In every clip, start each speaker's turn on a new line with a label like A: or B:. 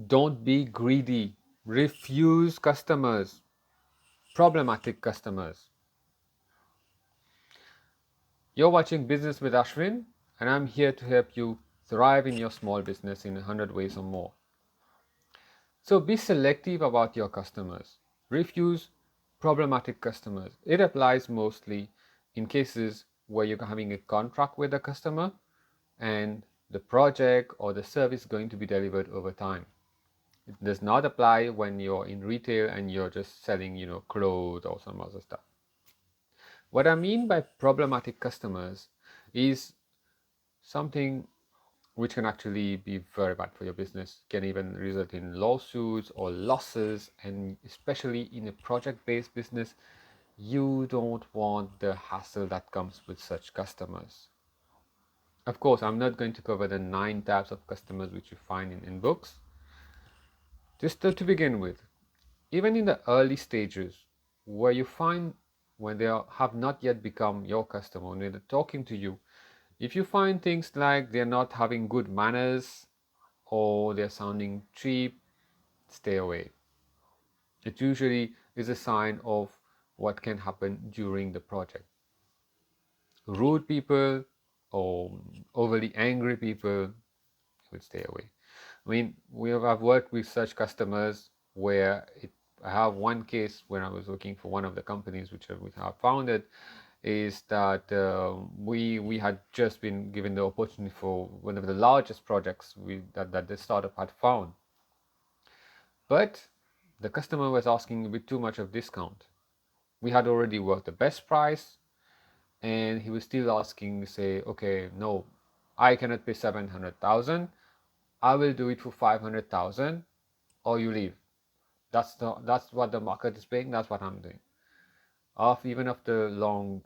A: Don't be greedy. Refuse customers, problematic customers. You're watching Business with Ashvin, and I'm here to help you thrive in your small business in 100 ways or more. So be selective about your customers. Refuse problematic customers. It applies mostly in cases where you're having a contract with a customer and the project or the service is going to be delivered over time. It does not apply when you're in retail and you're just selling, clothes or some other stuff. What I mean by problematic customers is something which can actually be very bad for your business, can even result in lawsuits or losses, and especially in a project-based business, you don't want the hassle that comes with such customers. Of course, I'm not going to cover the 9 types of customers which you find in books. Just to begin with, even in the early stages, where you find when they have not yet become your customer, when they're talking to you, if you find things like they're not having good manners or they're sounding cheap, stay away. It usually is a sign of what can happen during the project. Rude people or overly angry people will stay away. I mean, I've worked with such customers where I have one case when I was working for one of the companies which we have founded, is that we had just been given the opportunity for one of the largest projects that the startup had found. But the customer was asking a bit too much of discount. We had already worked the best price, and he was still asking, say, okay, no, I cannot pay 700,000. I will do it for 500,000, or you leave. That's what the market is paying. That's what I'm doing. Even after long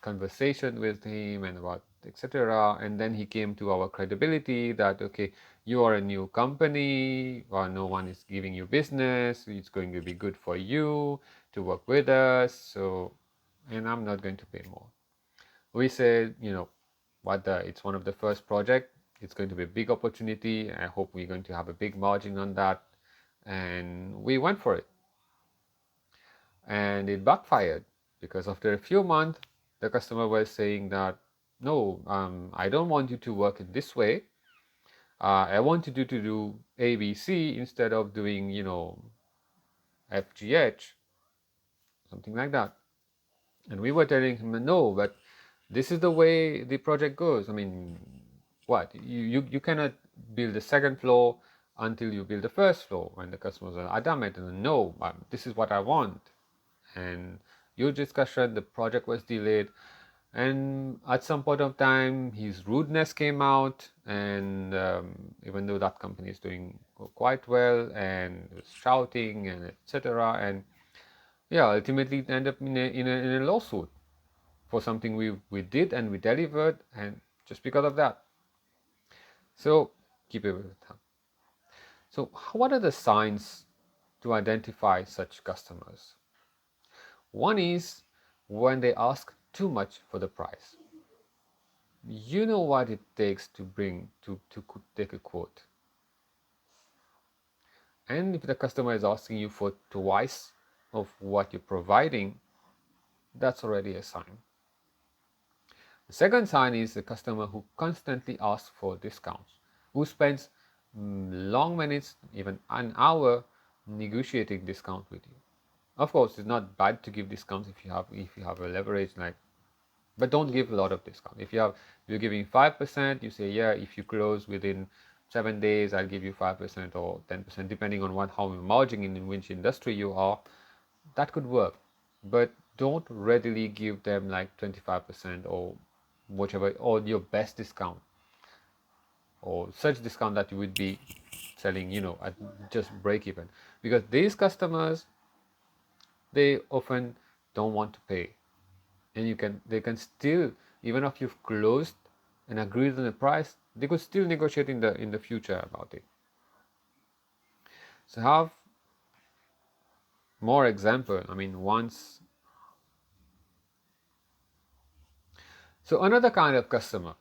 A: conversation with him and about etc. And then he came to our credibility that okay, you are a new company, or no one is giving you business. It's going to be good for you to work with us. So, and I'm not going to pay more. We said, it's one of the first project. It's going to be a big opportunity. I hope we're going to have a big margin on that, and we went for it. And it backfired because after a few months, the customer was saying that, no, I don't want you to work in this way. I want you to do ABC instead of doing, FGH, something like that. And we were telling him, no, but this is the way the project goes. I mean, what? You cannot build the second floor until you build the first floor. And the customers are adamant, and no, this is what I want. And huge discussion, the project was delayed, and at some point of time his rudeness came out, and even though that company is doing quite well and was shouting and etc. And yeah, ultimately it ended up in a lawsuit for something we did and we delivered, and just because of that. So keep it with them. So what are the signs to identify such customers? One is when they ask too much for the price. You know what it takes to take a quote. And if the customer is asking you for twice of what you're providing, that's already a sign. The second sign is the customer who constantly asks for discounts, who spends long minutes, even an hour, negotiating discount with you. Of course, it's not bad to give discounts if you have a leverage, like, but don't give a lot of discount. If you're giving 5%, you say, yeah, if you close within 7 days, I'll give you 5% or 10%, depending on how you're margin in which industry you are. That could work, but don't readily give them like 25% or whichever, or your best discount, or such discount that you would be selling, at just break even, because these customers, they often don't want to pay, and they can still, even if you've closed and agreed on the price, they could still negotiate in the future about it. So have more example. I mean, once. So another kind of customer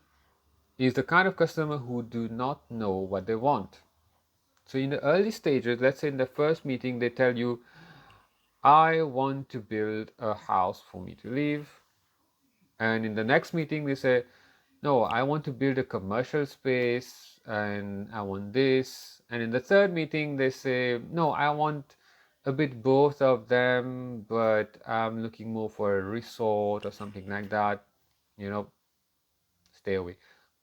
A: is the kind of customer who do not know what they want. So in the early stages, let's say in the first meeting, they tell you, I want to build a house for me to live. And in the next meeting, they say, no, I want to build a commercial space and I want this. And in the third meeting, they say, no, I want a bit both of them, but I'm looking more for a resort or something like that. You know, stay away.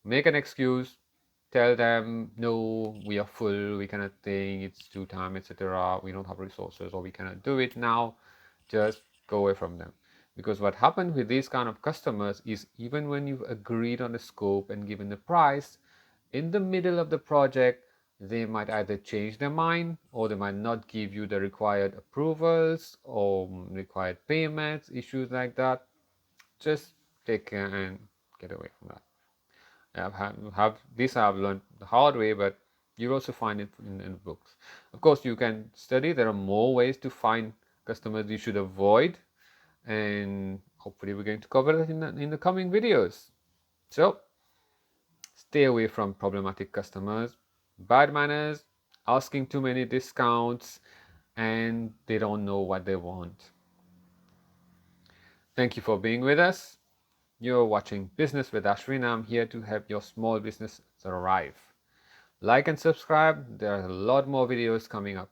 A: Make an excuse, tell them, no, we are full, we cannot think, it's too time, etc. We don't have resources, or we cannot do it now. Just go away from them. Because what happens with these kind of customers is even when you've agreed on the scope and given the price, in the middle of the project, they might either change their mind or they might not give you the required approvals or required payments, issues like that. Just take care and get away from that. I've learned the hard way, but you also find it in books. Of course, you can study. There are more ways to find customers you should avoid, and hopefully, we're going to cover that in the coming videos. So, stay away from problematic customers, bad manners, asking too many discounts, and they don't know what they want. Thank you for being with us. You're watching Business with Ashvin. I'm here to help your small business thrive. Like and subscribe. There are a lot more videos coming up.